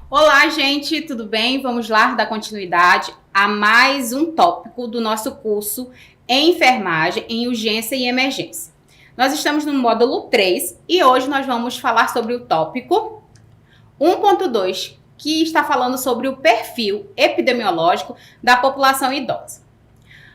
Olá, gente, tudo bem? Vamos lá dar continuidade a mais um tópico do nosso curso em enfermagem, em urgência e emergência. Nós estamos no módulo 3 e hoje nós vamos falar sobre o tópico 1.2, que está falando sobre o perfil epidemiológico da população idosa.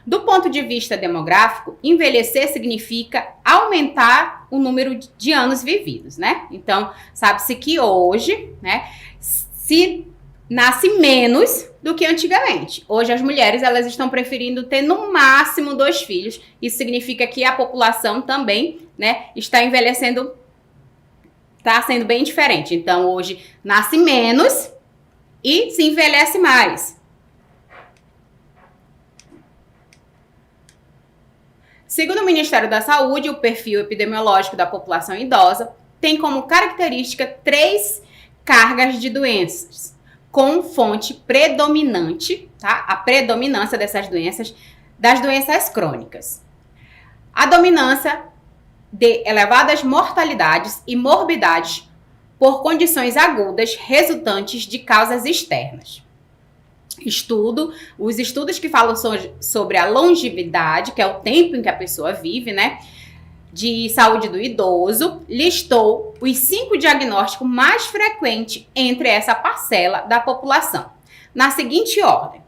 Do ponto de vista demográfico, envelhecer significa aumentar o número de anos vividos, né? Então, sabe-se que hoje, né, se nasce menos do que antigamente. Hoje as mulheres elas estão preferindo ter no máximo 2 filhos. Isso significa que a população também, né, está envelhecendo, está sendo bem diferente. Então hoje nasce menos e se envelhece mais. Segundo o Ministério da Saúde, o perfil epidemiológico da população idosa tem como característica 3 cargas de doenças, com fonte predominante, tá? A predominância dessas doenças, das doenças crônicas. A dominância de elevadas mortalidades e morbidades por condições agudas resultantes de causas externas. Os estudos que falam sobre a longevidade, que é o tempo em que a pessoa vive, né? De saúde do idoso, listou os 5 diagnósticos mais frequentes entre essa parcela da população, na seguinte ordem.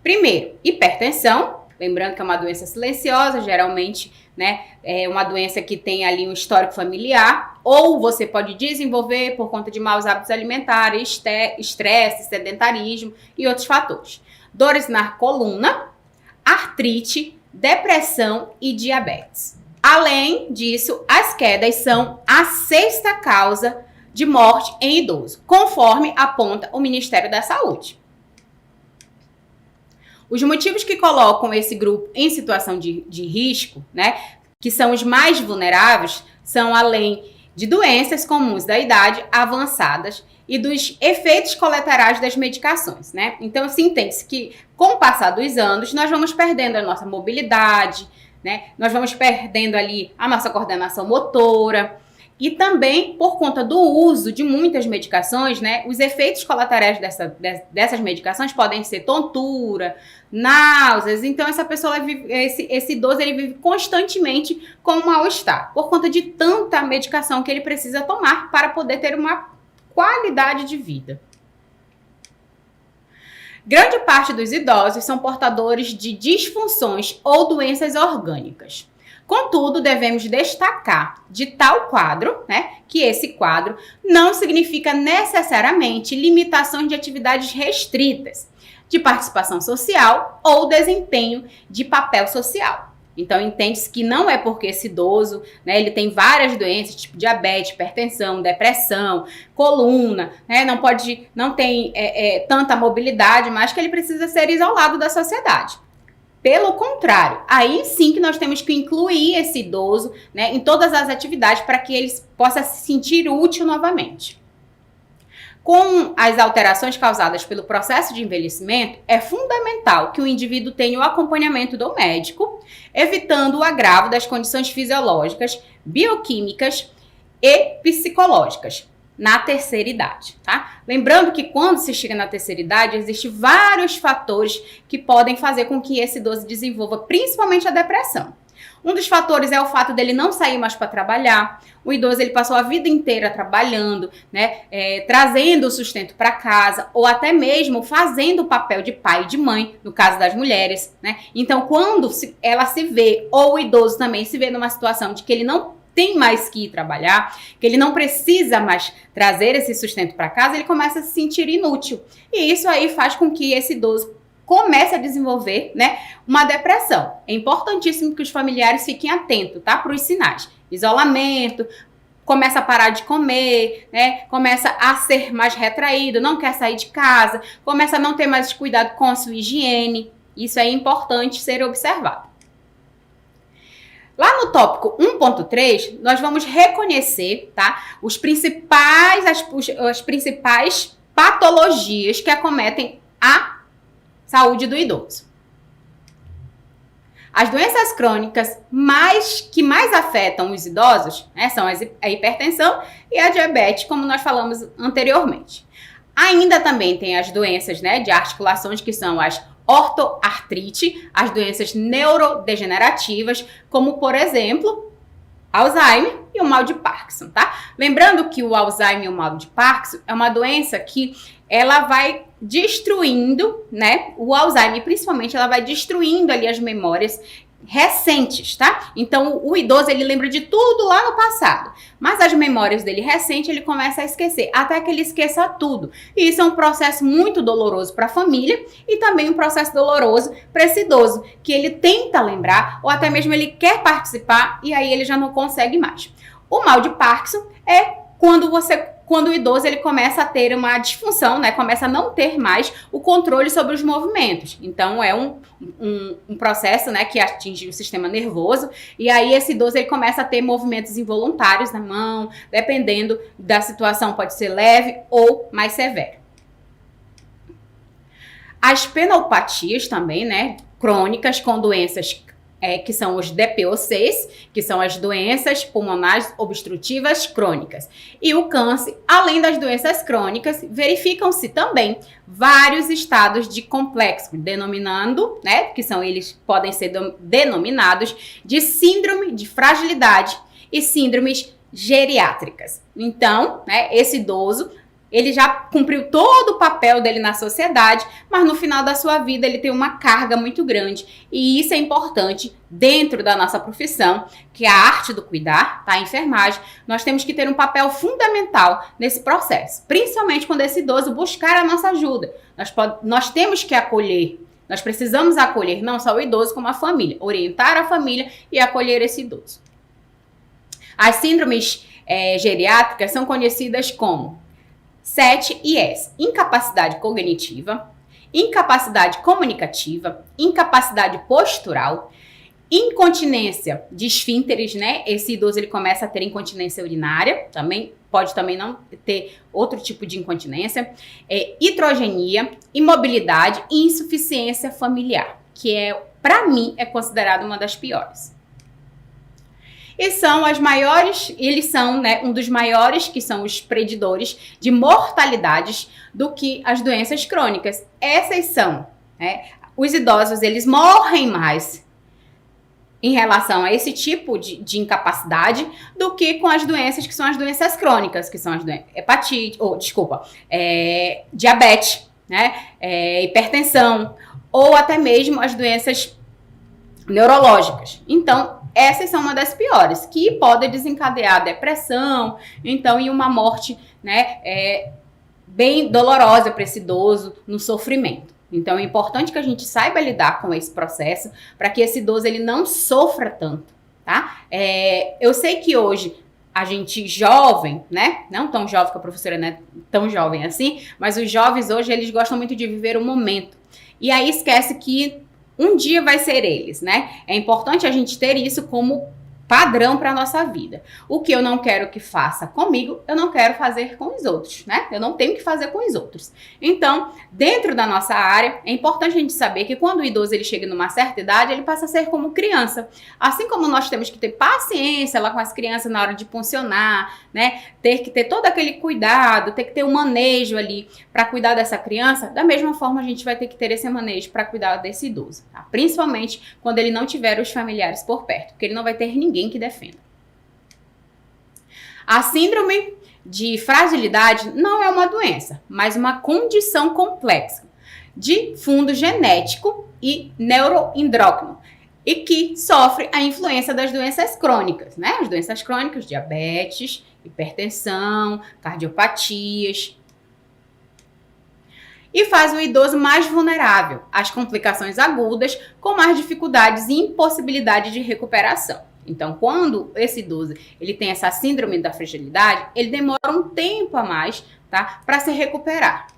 Primeiro, hipertensão, lembrando que é uma doença silenciosa, geralmente, né, é uma doença que tem ali um histórico familiar, ou você pode desenvolver por conta de maus hábitos alimentares, estresse, sedentarismo e outros fatores. Dores na coluna, artrite, depressão e diabetes. Além disso, as quedas são a 6ª causa de morte em idoso, conforme aponta o Ministério da Saúde. Os motivos que colocam esse grupo em situação de risco, né, que são os mais vulneráveis, são além de doenças comuns da idade avançadas e dos efeitos colaterais das medicações, né? Então, se entende-se que, com o passar dos anos, nós vamos perdendo a nossa mobilidade, né? Nós vamos perdendo ali a nossa coordenação motora e também, por conta do uso de muitas medicações, né? Os efeitos colaterais dessas medicações podem ser tontura, náuseas. Então, essa pessoa, esse idoso, ele vive constantemente com um mal-estar, por conta de tanta medicação que ele precisa tomar para poder ter uma qualidade de vida. Grande parte dos idosos são portadores de disfunções ou doenças orgânicas. Contudo, devemos destacar de tal quadro, né, que esse quadro não significa necessariamente limitações de atividades restritas, de participação social ou desempenho de papel social. Então, entende-se que não é porque esse idoso, né, ele tem várias doenças, tipo diabetes, hipertensão, depressão, coluna, né, não tem tanta mobilidade, mas que ele precisa ser isolado da sociedade. Pelo contrário, aí sim que nós temos que incluir esse idoso, né, em todas as atividades para que ele possa se sentir útil novamente. Com as alterações causadas pelo processo de envelhecimento, é fundamental que o indivíduo tenha o acompanhamento do médico, evitando o agravo das condições fisiológicas, bioquímicas e psicológicas na terceira idade, tá? Lembrando que quando se chega na terceira idade, existem vários fatores que podem fazer com que esse idoso desenvolva principalmente a depressão. Um dos fatores é o fato dele não sair mais para trabalhar. O idoso ele passou a vida inteira trabalhando, né, trazendo o sustento para casa ou até mesmo fazendo o papel de pai e de mãe, no caso das mulheres, né? Então, quando ela se vê, ou o idoso também se vê numa situação de que ele não tem mais que ir trabalhar, que ele não precisa mais trazer esse sustento para casa, ele começa a se sentir inútil. E isso aí faz com que esse idoso comece a desenvolver, né, uma depressão. É importantíssimo que os familiares fiquem atentos, tá, para os sinais. Isolamento, começa a parar de comer, né, começa a ser mais retraído, não quer sair de casa, começa a não ter mais cuidado com a sua higiene. Isso é importante ser observado. Lá no tópico 1.3, nós vamos reconhecer, tá, as principais patologias que acometem a saúde do idoso. As doenças crônicas que mais afetam os idosos, né, são a hipertensão e a diabetes, como nós falamos anteriormente. Ainda também tem as doenças, né, de articulações, que são as ortoartrite, as doenças neurodegenerativas, como, por exemplo, Alzheimer e o mal de Parkinson, tá? Lembrando que o Alzheimer e o mal de Parkinson é uma doença que ela vai destruindo, né? O Alzheimer, principalmente, ela vai destruindo ali as memórias recentes, tá? Então, o idoso, ele lembra de tudo lá no passado, mas as memórias dele recentes, ele começa a esquecer, até que ele esqueça tudo. E isso é um processo muito doloroso para a família e também um processo doloroso para esse idoso, que ele tenta lembrar ou até mesmo ele quer participar e aí ele já não consegue mais. O mal de Parkinson é quando o idoso ele começa a ter uma disfunção, né? Começa a não ter mais o controle sobre os movimentos. Então, é um processo, né, que atinge o sistema nervoso. E aí, esse idoso ele começa a ter movimentos involuntários na mão, dependendo da situação, pode ser leve ou mais severo. As penopatias também, né, crônicas com doenças que são os DPOCs, que são as doenças pulmonares obstrutivas crônicas. E o câncer, além das doenças crônicas, verificam-se também vários estados de complexo, denominando, né, que são eles podem ser denominados de síndrome de fragilidade e síndromes geriátricas. Então, né, esse idoso ele já cumpriu todo o papel dele na sociedade, mas no final da sua vida ele tem uma carga muito grande. E isso é importante dentro da nossa profissão, que é a arte do cuidar, tá? A enfermagem. Nós temos que ter um papel fundamental nesse processo, principalmente quando esse idoso buscar a nossa ajuda. Nós temos que acolher, nós precisamos acolher não só o idoso, como a família, orientar a família e acolher esse idoso. As síndromes geriátricas são conhecidas como 7 IS: incapacidade cognitiva, incapacidade comunicativa, incapacidade postural, incontinência de esfínteres, né? Esse idoso ele começa a ter incontinência urinária, pode também não ter outro tipo de incontinência, hitrogenia, imobilidade e insuficiência familiar, que para mim, é considerada uma das piores. E são as maiores, eles são, né, um dos maiores, que são os preditores de mortalidades do que as doenças crônicas. Essas são, né, os idosos, eles morrem mais em relação a esse tipo de incapacidade do que com as doenças que são as doenças crônicas, que são as doenças diabetes, né, hipertensão, ou até mesmo as doenças neurológicas. Então, essas são uma das piores, que podem desencadear depressão, então, e uma morte, né, bem dolorosa para esse idoso, no sofrimento. Então, é importante que a gente saiba lidar com esse processo, para que esse idoso ele não sofra tanto, tá? Eu sei que hoje a gente jovem, né, não tão jovem, que a professora não é tão jovem assim, mas os jovens hoje, eles gostam muito de viver o momento. E aí esquece que um dia vai ser eles, né? É importante a gente ter isso como padrão para a nossa vida. O que eu não quero que faça comigo, eu não quero fazer com os outros, né? Eu não tenho que fazer com os outros. Então, dentro da nossa área, é importante a gente saber que quando o idoso ele chega numa certa idade, ele passa a ser como criança. Assim como nós temos que ter paciência lá com as crianças na hora de puncionar, né? Ter que ter todo aquele cuidado, ter que ter um manejo ali para cuidar dessa criança, da mesma forma a gente vai ter que ter esse manejo para cuidar desse idoso, tá? Principalmente quando ele não tiver os familiares por perto, porque ele não vai ter ninguém que defenda. A síndrome de fragilidade não é uma doença, mas uma condição complexa de fundo genético e neuroendócrino e que sofre a influência das doenças crônicas, né? As doenças crônicas, diabetes, hipertensão, cardiopatias, e faz o idoso mais vulnerável às complicações agudas, com mais dificuldades e impossibilidade de recuperação. Então, quando esse idoso ele tem essa síndrome da fragilidade, ele demora um tempo a mais, tá, para se recuperar.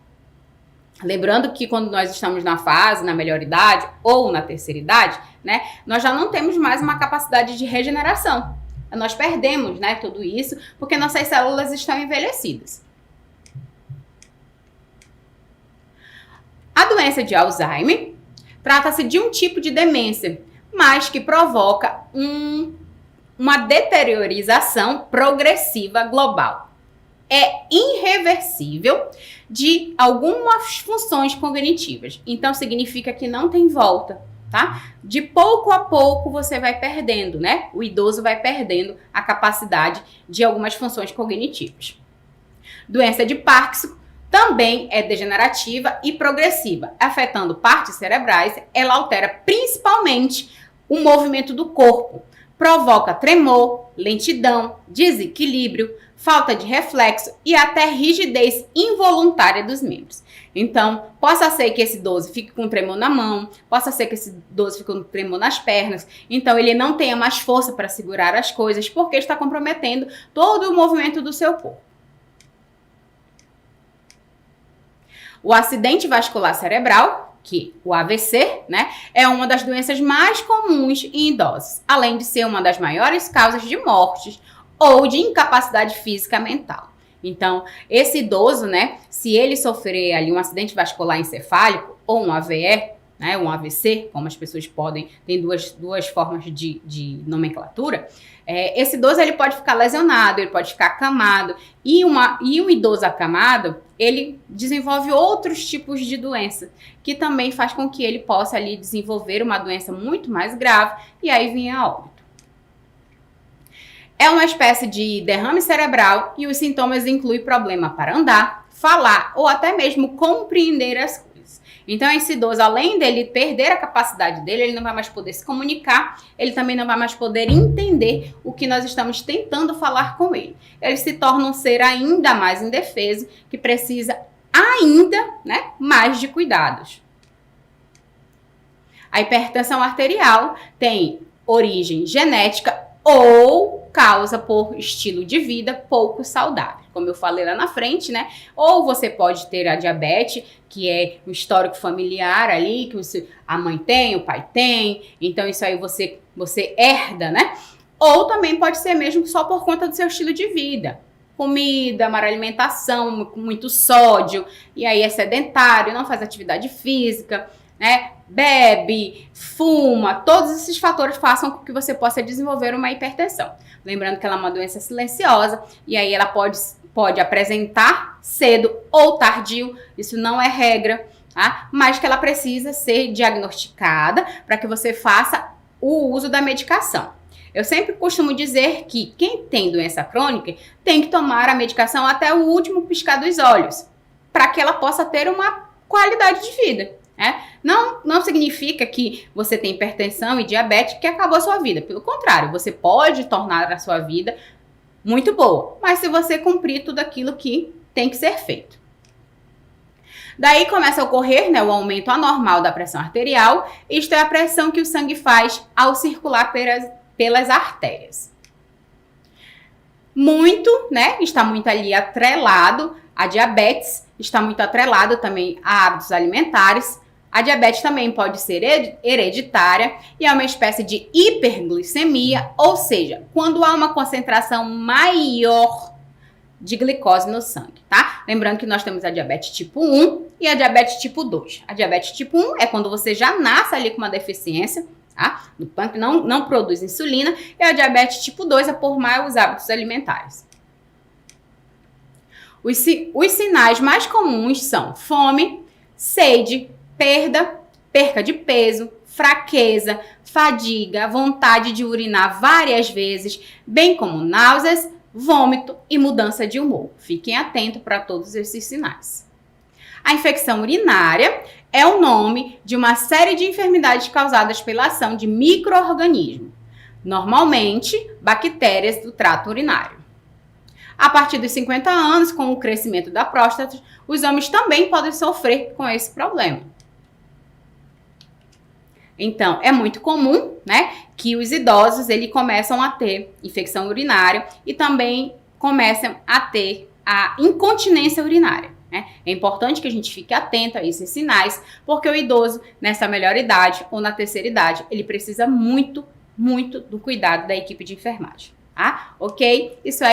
Lembrando que quando nós estamos na fase, na melhor idade ou na terceira idade, né, nós já não temos mais uma capacidade de regeneração. Nós perdemos, né, tudo isso porque nossas células estão envelhecidas. A doença de Alzheimer trata-se de um tipo de demência mas que provoca uma deteriorização progressiva global. É irreversível de algumas funções cognitivas. Então, significa que não tem volta, tá? De pouco a pouco você vai perdendo, né? O idoso vai perdendo a capacidade de algumas funções cognitivas. Doença de Parkinson também é degenerativa e progressiva, afetando partes cerebrais. Ela altera principalmente o movimento do corpo, provoca tremor, lentidão, desequilíbrio, falta de reflexo e até rigidez involuntária dos membros. Então, possa ser que esse idoso fique com tremor na mão, possa ser que esse idoso fique com tremor nas pernas, então ele não tenha mais força para segurar as coisas, porque está comprometendo todo o movimento do seu corpo. O acidente vascular cerebral, que o AVC, né, é uma das doenças mais comuns em idosos, além de ser uma das maiores causas de mortes ou de incapacidade física mental. Então, esse idoso, né, se ele sofrer ali um acidente vascular encefálico ou um AVE, né, um AVC, como as pessoas podem, tem duas formas de nomenclatura, esse idoso ele pode ficar lesionado, ele pode ficar acamado, e o idoso acamado, ele desenvolve outros tipos de doença, que também faz com que ele possa ali desenvolver uma doença muito mais grave, e aí vinha a óbito. É uma espécie de derrame cerebral e os sintomas incluem problema para andar, falar ou até mesmo compreender as coisas. Então, esse idoso, além dele perder a capacidade dele, ele não vai mais poder se comunicar, ele também não vai mais poder entender o que nós estamos tentando falar com ele. Ele se torna um ser ainda mais indefeso, que precisa ainda, né, mais de cuidados. A hipertensão arterial tem origem genética ou causa por estilo de vida pouco saudável. Como eu falei lá na frente, né? Ou você pode ter a diabetes, que é um histórico familiar ali, que a mãe tem, o pai tem, então isso aí você herda, né? Ou também pode ser mesmo só por conta do seu estilo de vida. Comida, má alimentação, com muito sódio, e aí é sedentário, não faz atividade física, né? Bebe, fuma, todos esses fatores façam com que você possa desenvolver uma hipertensão. Lembrando que ela é uma doença silenciosa e aí ela pode apresentar cedo ou tardio, isso não é regra, tá? Mas que ela precisa ser diagnosticada para que você faça o uso da medicação. Eu sempre costumo dizer que quem tem doença crônica tem que tomar a medicação até o último piscar dos olhos, para que ela possa ter uma qualidade de vida. Não significa que você tem hipertensão e diabetes que acabou a sua vida. Pelo contrário, você pode tornar a sua vida muito boa, mas se você cumprir tudo aquilo que tem que ser feito. Daí começa a ocorrer, né, o aumento anormal da pressão arterial. Isto é a pressão que o sangue faz ao circular pelas artérias. Está muito ali atrelado a diabetes, está muito atrelado também a hábitos alimentares. A diabetes também pode ser hereditária e é uma espécie de hiperglicemia, ou seja, quando há uma concentração maior de glicose no sangue, tá? Lembrando que nós temos a diabetes tipo 1 e a diabetes tipo 2. A diabetes tipo 1 é quando você já nasce ali com uma deficiência, tá? No pâncreas não produz insulina, e a diabetes tipo 2 é por maus hábitos alimentares. Os sinais mais comuns são fome, sede, perca de peso, fraqueza, fadiga, vontade de urinar várias vezes, bem como náuseas, vômito e mudança de humor. Fiquem atentos para todos esses sinais. A infecção urinária é o nome de uma série de enfermidades causadas pela ação de micro-organismos, normalmente bactérias do trato urinário. A partir dos 50 anos, com o crescimento da próstata, os homens também podem sofrer com esse problema. Então, é muito comum, né, que os idosos começam a ter infecção urinária e também começam a ter a incontinência urinária. Né? É importante que a gente fique atento a esses sinais, porque o idoso, nessa melhor idade ou na terceira idade, ele precisa muito, muito do cuidado da equipe de enfermagem. Tá? Ok? Isso é...